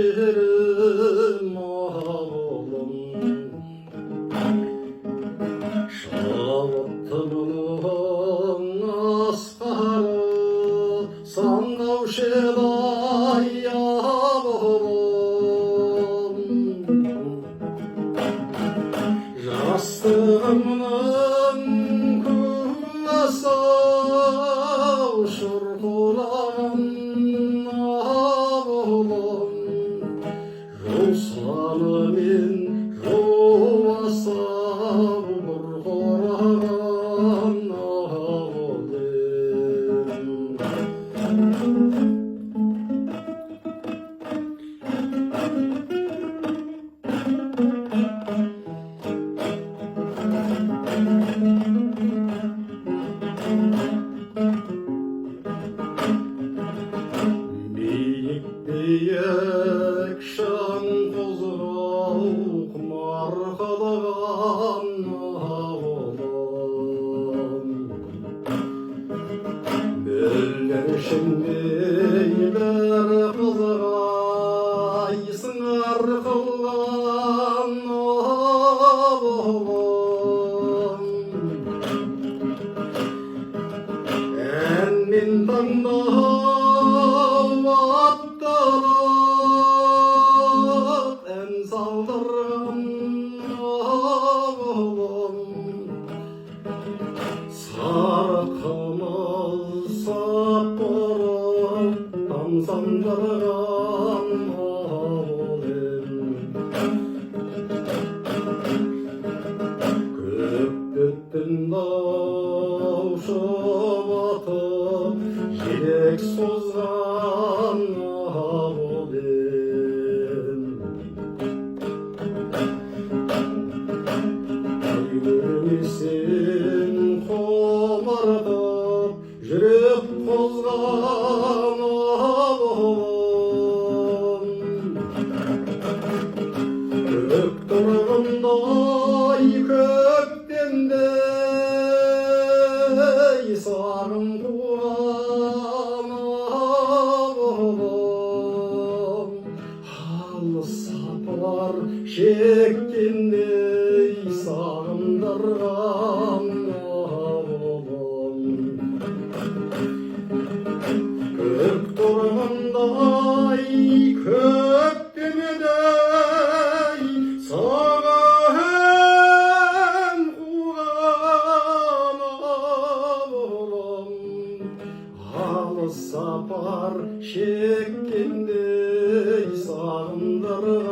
жерім ауылым шабыттымның асқары сандаушы еді-ай ауылым жастығымның күллесі шұрқылаған ауылым жусаны мен жуасы бұрқыраған ауылым биік шаң қозғау марқалаған ауылым бүлдіршіндей бір қызға сыңар қылған ауылым ән мен таңдау аттанып ән салдырған ауылым сары қымыз сапырып тамсандырған ауылым көкпеттің дау шұбатып желек созған ауылым ай көрмесең құмартып жүрек қозған ауылым көк тұрғындай көктемдей сағым қуған ауылым алыс сапар шеккендей сағындырған ауылым көк тұрғындай көктемедей сағым қуған ауылым алыс сапар шеккендей сағындырған